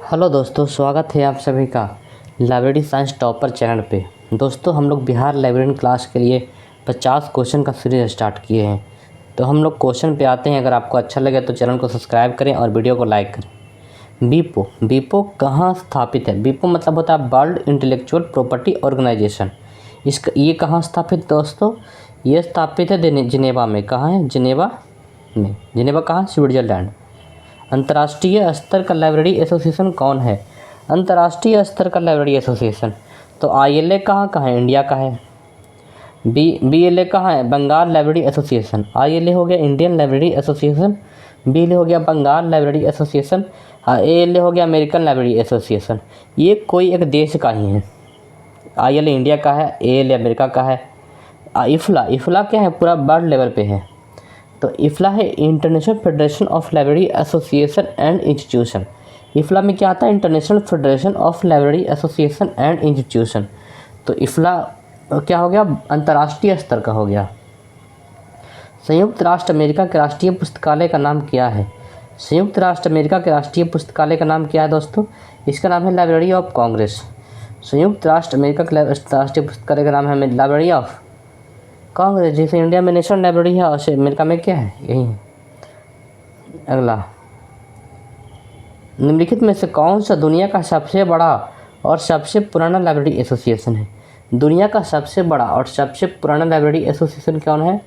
Hello दोस्तों, स्वागत है आप सभी का लाइब्रेरी साइंस टॉपर चैनल पे। दोस्तों, हम लोग बिहार लाइब्रेरी क्लास के लिए 50 क्वेश्चन का सीरीज स्टार्ट किए हैं। तो हम लोग क्वेश्चन पे आते हैं। अगर आपको अच्छा लगे तो चैनल को सब्सक्राइब करें और वीडियो को लाइक करें। बीपो कहाँ स्थापित है? बीपो मतलब होता है वर्ल्ड इंटेलेक्चुअल प्रॉपर्टी ऑर्गेनाइजेशन। ये कहाँ स्थापित दोस्तों? ये स्थापित है जिनेवा में। कहाँ है? जिनेवा में। जिनेवा कहाँ? स्विट्जरलैंड। अंतर्राष्ट्रीय स्तर का लाइब्रेरी एसोसिएशन कौन है? अंतर्राष्ट्रीय स्तर का लाइब्रेरी एसोसिएशन तो ILA कहाँ का है? इंडिया का है। BLA कहाँ है? Bengal library association. ILA हो गया इंडियन लाइब्रेरी एसोसिएशन, BLA हो गया बंगाल लाइब्रेरी एसोसिएशन, ALA हो गया अमेरिकन लाइब्रेरी एसोसिएशन। ये कोई एक देश का ही है। ILA इंडिया का है, ALA अमेरिका का है। इफ्ला क्या है? पूरा वर्ल्ड लेवल पे है। तो इफ्ला है International Federation of Library Association and Institution. IFLA में क्या आता है? International Federation of Library Association and Institution. तो इफ्ला क्या हो गया? अंतर्राष्ट्रीय स्तर का हो गया। संयुक्त राष्ट्र अमेरिका के राष्ट्रीय पुस्तकालय का नाम क्या है? संयुक्त राष्ट्र अमेरिका के राष्ट्रीय पुस्तकालय का नाम क्या है दोस्तों? इसका नाम है लाइब्रेरी ऑफ कांग्रेस। संयुक्त राष्ट्र अमेरिका के राष्ट्रीय पुस्तकालय का नाम है लाइब्रेरी ऑफ कांग्रेस। जैसे इंडिया में नेशनल लाइब्रेरी है और अमेरिका में क्या है? यही है। अगला, निम्नलिखित में से कौन सा दुनिया का सबसे बड़ा और सबसे पुराना लाइब्रेरी एसोसिएशन है? दुनिया का सबसे बड़ा और सबसे पुराना लाइब्रेरी एसोसिएशन कौन है?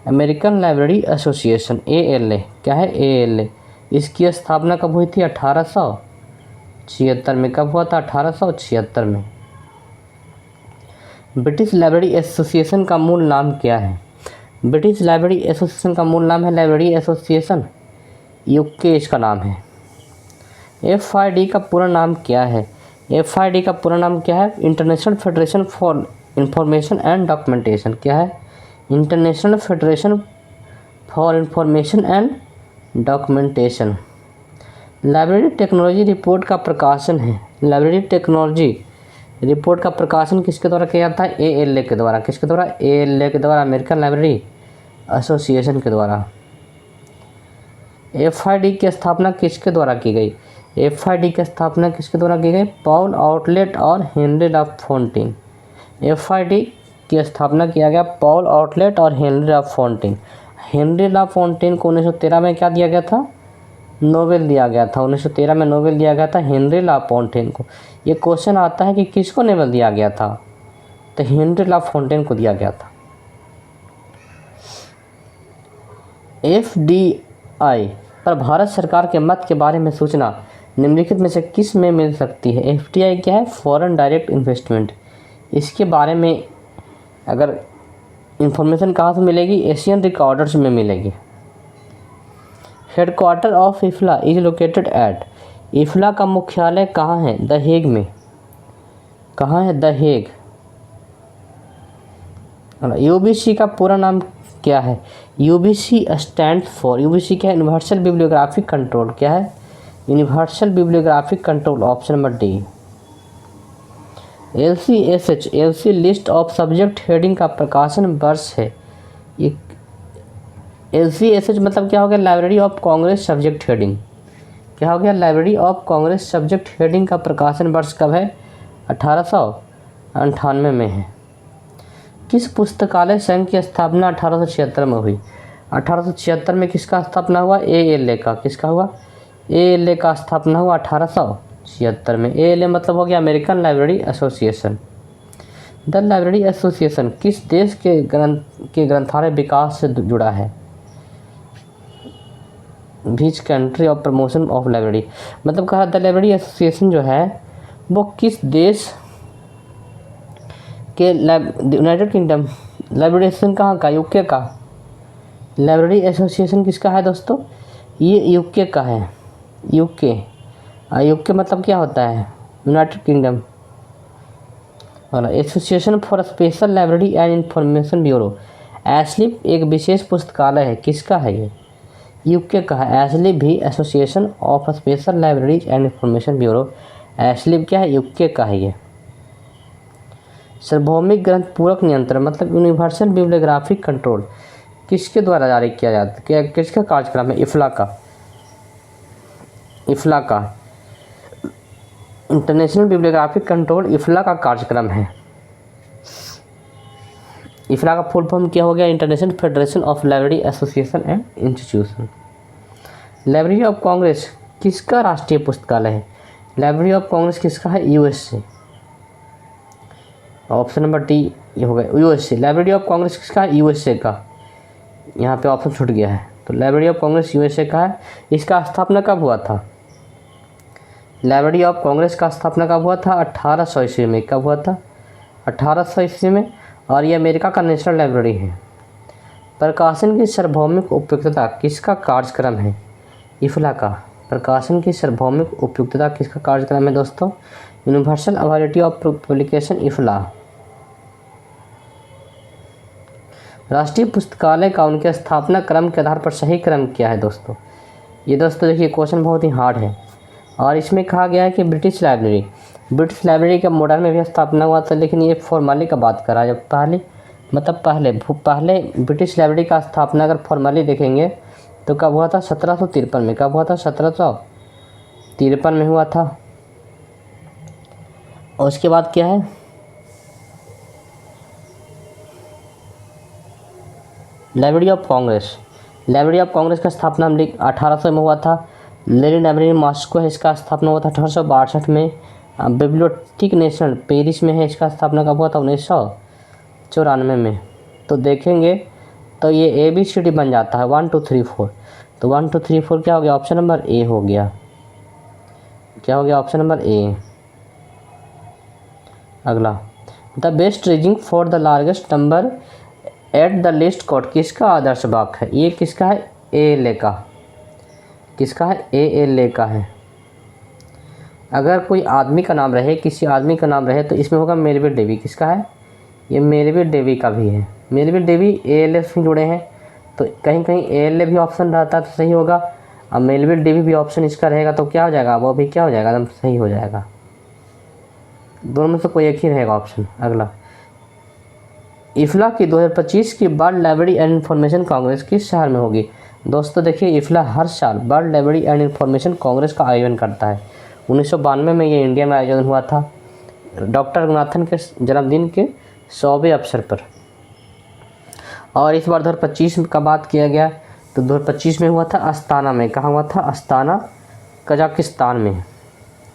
American library association, ALA। क्या है? ALA। इसकी स्थापना कब हुई थी? 1876 में। कब हुआ था? 1876 में। ब्रिटिश लाइब्रेरी एसोसिएशन का मूल नाम क्या है? ब्रिटिश लाइब्रेरी एसोसिएशन का मूल नाम है लाइब्रेरी एसोसिएशन UK। इसका नाम है। FID का पूरा नाम क्या है? FID का पूरा नाम क्या है? International federation for information and documentation. क्या है? International federation for information and documentation. Library technology report का प्रकाशन है। लाइब्रेरी टेक्नोलॉजी रिपोर्ट का प्रकाशन किसके द्वारा किया जाता है? ALA के द्वारा। किसके द्वारा? ALA के द्वारा, अमेरिकन लाइब्रेरी एसोसिएशन के द्वारा। FID की स्थापना किसके द्वारा की गई? FID की स्थापना किसके द्वारा की गई? पॉल आउटलेट और हेनरी ला फोंटेन। FID की स्थापना किया गया पॉल आउटलेट और हेनरी ला फोंटेन। हेनरी ला फोंटेन को 1913 में क्या दिया गया था? नोबेल दिया गया था। 1913 में नोबेल दिया गया था हेनरी ला फोंटेन को। ये क्वेश्चन आता है कि किसको नोबेल दिया गया था? तो हेनरी ला फोंटेन को दिया गया था। FDI पर भारत सरकार के मत के बारे में सूचना निम्नलिखित में से किस में मिल सकती है? FDI क्या है? Foreign direct investment. इसके बारे में अगर इंफॉर्मेशन कहाँ से मिलेगी? एशियन रिकॉर्डर्स में मिलेगी। Headquarter of IFLA is located at. IFLA का मुख्यालय कहाँ है? द हेग में। कहाँ है? The Hague. UBC का पूरा नाम क्या है? UBC स्टैंड फॉर, UBC क्या है? Universal bibliographic control. क्या है? Universal bibliographic control. Option number D। LCSH list of subject heading का प्रकाशन वर्ष है। LCSH मतलब क्या हो गया? Library of Congress subject heading. क्या हो गया? Library of Congress subject heading का प्रकाशन वर्ष कब है? 1898 में है। किस पुस्तकालय संघ की स्थापना 1876 में हुई? 1876 में किसका स्थापना हुआ? ALA का। किसका हुआ? ALA का स्थापना हुआ 1876 में। ALA मतलब हो गया American library association. The library association किस देश के ग्रंथालय विकास से जुड़ा है? Which country of promotion of library मतलब कहा द लाइब्रेरी एसोसिएशन जो है वो किस देश के यूनाइटेड किंगडम। लाइब्रेरी एसोसिएशन कहाँ का? UK का। लाइब्रेरी एसोसिएशन किसका है दोस्तों? ये UK का है। UK मतलब क्या होता है? United Kingdom. और Association for Special Library and Information Bureau. ASLIB एक विशेष पुस्तकालय है। किसका है ये? UK का है। एस्लिप भी Association of Special Libraries and Information Bureau. ASLIB क्या है? UK का है ये। सार्वभौमिक ग्रंथ पूरक नियंत्रण मतलब यूनिवर्सल बिब्लियोग्राफिक कंट्रोल किसके द्वारा जारी किया जाता है? किसका कार्यक्रम है? इफ्ला का। इंटरनेशनल बिब्लियोग्राफिक कंट्रोल इफ्ला का कार्यक्रम है। इफ्ला का फुल फॉर्म क्या हो गया? International Federation of Library Association and institution. Library of Congress किसका राष्ट्रीय पुस्तकालय है? लाइब्रेरी ऑफ कांग्रेस किसका है? यूएसए। ऑप्शन नंबर डी ये हो गया यूएसए। लाइब्रेरी ऑफ कांग्रेस किसका है? यूएसए का। यहाँ पे ऑप्शन छूट गया है, तो लाइब्रेरी ऑफ कांग्रेस यूएसए का है। इसका स्थापना कब हुआ था? लाइब्रेरी ऑफ कांग्रेस का स्थापना कब हुआ था? 1800 ईस्वी में। कब हुआ था? 1800 ईस्वी में। और ये अमेरिका का नेशनल लाइब्रेरी है। प्रकाशन की सार्वभौमिक उपयुक्तता किसका कार्यक्रम है? इफ्ला का। प्रकाशन की सार्वभौमिक उपयुक्तता किसका कार्यक्रम है दोस्तों? Universal Authority of Publication IFLA. राष्ट्रीय पुस्तकालय का उनके स्थापना क्रम के आधार पर सही क्रम क्या है दोस्तों? ये दोस्तों देखिए क्वेश्चन बहुत ही हार्ड है, और इसमें कहा गया है कि ब्रिटिश लाइब्रेरी का मॉडर्न में भी स्थापना हुआ था, लेकिन ये फॉर्मली का बात करा। जब पहले ब्रिटिश लाइब्रेरी का स्थापना अगर फॉर्मली देखेंगे तो कब हुआ था? 1753 में। कब हुआ था? 1753 में हुआ था। और उसके बाद क्या है? लाइब्रेरी ऑफ कांग्रेस का स्थापना 1800 में हुआ था। लेनिन लाइब्रेरी मॉस्को है, इसका स्थापना हुआ था 1862 में। बिब्लियोथेक नेशनल पेरिस में है, इसका स्थापना कब हुआ था? 1994 में। तो देखेंगे तो ये ABCD बन जाता है 1 2 3 4। तो 1 2 3 4 क्या हो गया? ऑप्शन नंबर ए हो गया। क्या हो गया? Option number A. अगला, the best reading for the largest number at the least cost किसका आदर्श वाक्य है? ये किसका है? ALA का। किसका है? ALA का है। अगर कोई आदमी का नाम रहे, किसी आदमी का नाम रहे, तो इसमें होगा मेलविल डेवी। किसका है? ये मेलविल डेवी का भी है। मेलविल डेवी ALA से जुड़े हैं, तो कहीं कहीं ALA भी ऑप्शन रहता तो सही होगा। अब मेलविल डेवी भी ऑप्शन इसका रहेगा तो क्या हो जाएगा? वो भी क्या हो जाएगा? एकदम सही हो जाएगा। दोनों में से कोई एक ही रहेगा ऑप्शन। अगला, इफ्ला की 2025 की world library and information Congress किस शहर में होगी? दोस्तों देखिए, इफ्ला हर साल world library and information Congress का आयोजन करता है। 1992 में ये इंडिया में आयोजन हुआ था, डॉक्टर रघुनाथन के जन्मदिन के 100वें अवसर पर। और इस बार 2025 का बात किया गया तो 2025 में हुआ था अस्ताना में। कहाँ हुआ था? अस्ताना, कजाकिस्तान में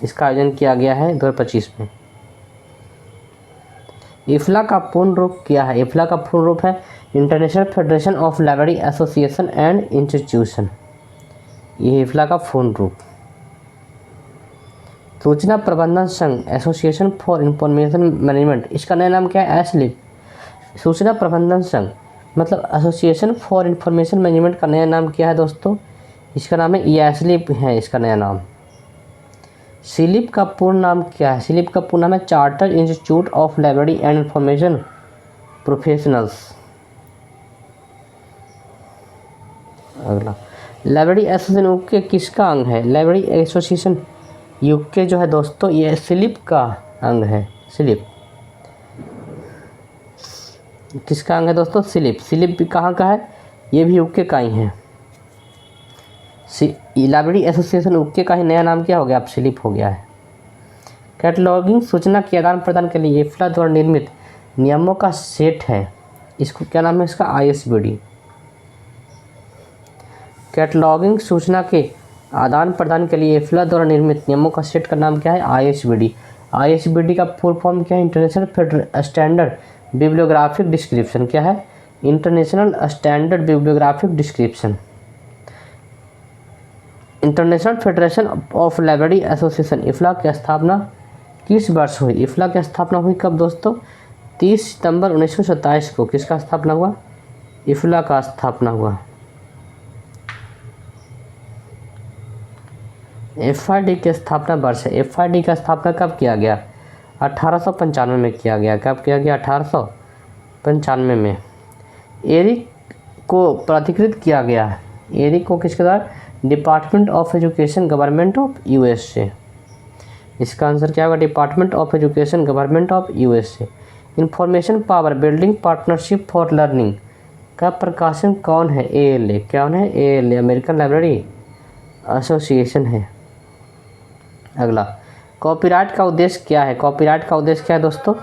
इसका आयोजन किया गया है 2025 में। इफ्ला का पूर्ण रूप क्या है? इफ्ला का पूर्ण रूप है International Federation of Library Association and institution. ये इफ्ला का पूर्ण रूप। सूचना प्रबंधन संघ, एसोसिएशन फॉर इंफॉर्मेशन मैनेजमेंट, इसका नया नाम क्या है? एसलिप। सूचना प्रबंधन संघ मतलब एसोसिएशन फॉर इंफॉर्मेशन मैनेजमेंट का नया नाम क्या है दोस्तों? इसका नाम है एसलिप है इसका नया नाम। सिलिप का पूर्ण नाम क्या है? सिलिप का पूर्ण नाम है charter institute of library and information professionals. अगला, लाइब्रेरी एसोसिएशन यूके किसका अंग है? लाइब्रेरी एसोसिएशन यूके जो है दोस्तों, ये सिलिप का अंग है। सिलिप किसका अंग है दोस्तों? सिलिप। सिलिप भी कहाँ का है? ये भी यूके का ही है। लाइब्रेरी एसोसिएशन यूके का ही नया नाम क्या हो गया? अब सिलिप हो गया है। कैटलॉगिंग सूचना के आदान प्रदान के लिए इफ्ला द्वारा निर्मित नियमों का सेट है, इसको क्या नाम है? इसका ISBD। कैटलॉगिंग सूचना के आदान प्रदान के लिए इफ्ला द्वारा निर्मित नियमों का सेट का नाम क्या है? ISBD। ISBD का फुल फॉर्म क्या है? International Standard Bibliographic Description. क्या है? International Standard Bibliographic Description. International Federation of Library Association, IFLA की स्थापना किस वर्ष हुई? इफ्ला की स्थापना हुई कब दोस्तों? 30 सितंबर 1927 को। किसका स्थापना हुआ? इफ्ला का स्थापना हुआ। FID की स्थापना वर्ष है। FID का स्थापना कब किया गया? 1895 में किया गया। कब किया गया? 1895 में। एरिक को प्राधिकृत किया गया। एरिक को किसके द्वारा? Department of education government of USA। इसका आंसर क्या होगा? Department of education government of USA। Information power building partnership for learning का प्रकाशन कौन है? ALA। कौन है? ALA, अमेरिकन लाइब्रेरी एसोसिएशन है। अगला, कॉपीराइट का उद्देश्य क्या है? कॉपीराइट का उद्देश्य क्या है दोस्तों?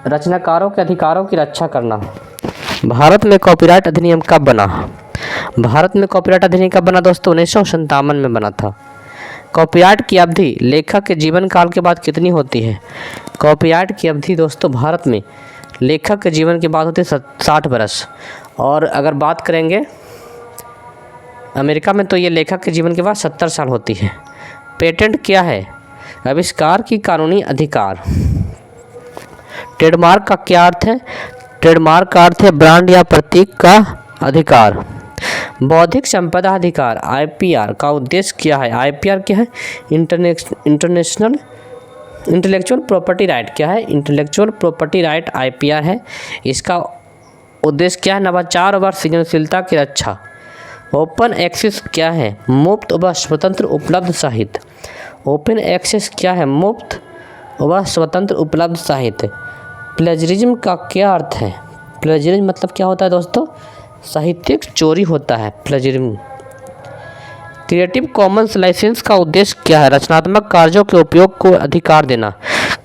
रचनाकारों के अधिकारों की रक्षा करना। भारत में कॉपीराइट अधिनियम कब बना? भारत में कॉपीराइट अधिनियम कब बना दोस्तों? 1957 में बना था। कॉपीराइट की अवधि लेखक के जीवन काल के बाद कितनी होती है? कॉपीराइट की अवधि दोस्तों भारत में लेखक के जीवन के बाद होती है 60 वर्ष। और अगर बात करेंगे अमेरिका में तो ये लेखक के जीवन के बाद 70 साल होती है। पेटेंट क्या है? आविष्कार की कानूनी अधिकार। ट्रेडमार्क का क्या अर्थ है? ट्रेडमार्क का अर्थ है ब्रांड या प्रतीक का अधिकार। बौद्धिक संपदा अधिकार आईपीआर का उद्देश्य क्या है? आईपीआर क्या है? International intellectual property right. क्या है? इंटेलेक्चुअल प्रॉपर्टी राइट आईपीआर है। इसका उद्देश्य क्या है? नवाचार व सृजनशीलता की रक्षा। ओपन एक्सेस क्या है? मुफ्त व स्वतंत्र उपलब्ध साहित्य। ओपन एक्सेस क्या है? मुफ्त व स्वतंत्र उपलब्ध साहित्य। प्लेजरिज्म का क्या अर्थ है? प्लेजरिज्म मतलब क्या होता है दोस्तों? साहित्यिक चोरी होता है प्लेजरिज्म। क्रिएटिव कॉमन्स लाइसेंस का उद्देश्य क्या है? रचनात्मक कार्यों के उपयोग को अधिकार देना।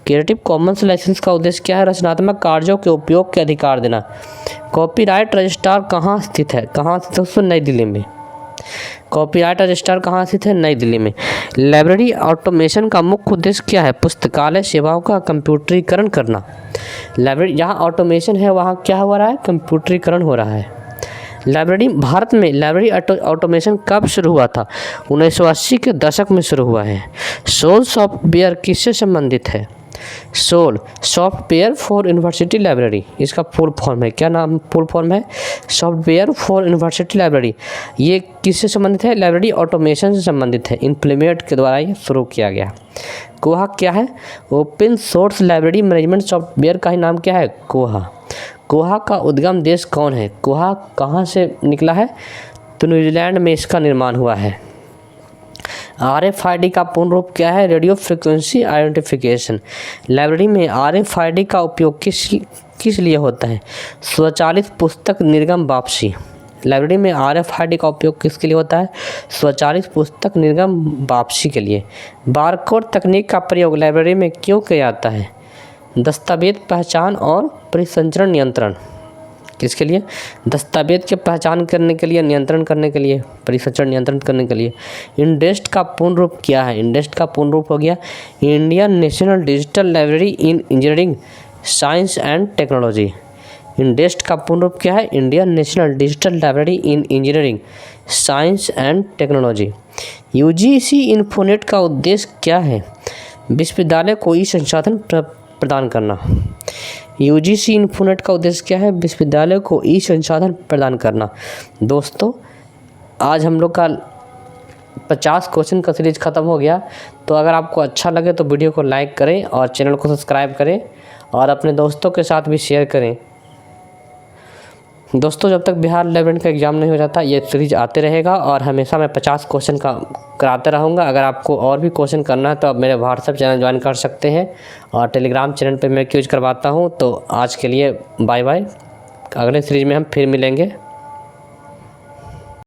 क्रिएटिव कॉमन्स लाइसेंस का उद्देश्य क्या है? रचनात्मक कार्यों के उपयोग के अधिकार देना। कॉपीराइट रजिस्ट्रार कहाँ स्थित है? कहाँ स्थित है दोस्तों? नई दिल्ली में। कॉपीराइट रजिस्ट्रार कहाँ स्थित है? नई दिल्ली में। लाइब्रेरी ऑटोमेशन का मुख्य उद्देश्य क्या है? पुस्तकालय सेवाओं का कंप्यूटरीकरण करना। लाइब्रेरी जहाँ ऑटोमेशन है वहाँ क्या हो रहा है? कंप्यूटरीकरण हो रहा है। लाइब्रेरी भारत में लाइब्रेरी ऑटोमेशन कब शुरू हुआ था? 1980 के दशक में शुरू हुआ है। सोल सॉफ्टवेयर किससे संबंधित है? SOUL software for university library इसका फुल फॉर्म है। क्या नाम फुल फॉर्म है? Software for university library. ये किससे संबंधित है? लाइब्रेरी ऑटोमेशन से संबंधित है। इम्प्लीमेंट के द्वारा ये शुरू किया गया। कोहा क्या है? Open source library management software का ही नाम क्या है? कोहा। कोहा का उद्गम देश कौन है? कोहा कहाँ से निकला है? तो न्यूजीलैंड में इसका निर्माण हुआ है। RFID का पूर्ण रूप क्या है? Radio frequency identification. लाइब्रेरी में RFID का उपयोग किस लिए होता है? स्वचालित पुस्तक निर्गम वापसी। लाइब्रेरी में RFID का उपयोग किसके लिए होता है? स्वचालित पुस्तक निर्गम वापसी के लिए। बारकोड तकनीक का प्रयोग लाइब्रेरी में क्यों किया जाता है? दस्तावेज पहचान और परिसंचरण नियंत्रण। किसके लिए? दस्तावेज के पहचान करने के लिए, नियंत्रण करने के लिए, परिसंचरण नियंत्रण करने के लिए। इंडेस्ट का पूर्ण रूप क्या है? इंडेस्ट का पूर्ण रूप हो गया Indian National Digital Library in Engineering Science and Technology. INDEST का पूर्ण रूप क्या है? Indian National Digital Library in Engineering Science and Technology. UGC Infonet का उद्देश्य क्या है? विश्वविद्यालय को ई संसाधन प्रदान करना। UGC इन्फोनेट का उद्देश्य क्या है? विश्वविद्यालय को ई संसाधन प्रदान करना। दोस्तों आज हम लोग का 50 क्वेश्चन का सीरीज ख़त्म हो गया। तो अगर आपको अच्छा लगे तो वीडियो को लाइक करें और चैनल को सब्सक्राइब करें और अपने दोस्तों के साथ भी शेयर करें। दोस्तों जब तक बिहार लेवल का एग्ज़ाम नहीं हो जाता ये सीरीज आते रहेगा और हमेशा मैं 50 क्वेश्चन का कराते रहूँगा। अगर आपको और भी क्वेश्चन करना है तो आप मेरे व्हाट्सएप चैनल ज्वाइन कर सकते हैं और टेलीग्राम चैनल पे मैं क्यूज करवाता हूँ। तो आज के लिए बाय बाय। अगले सीरीज में हम फिर मिलेंगे।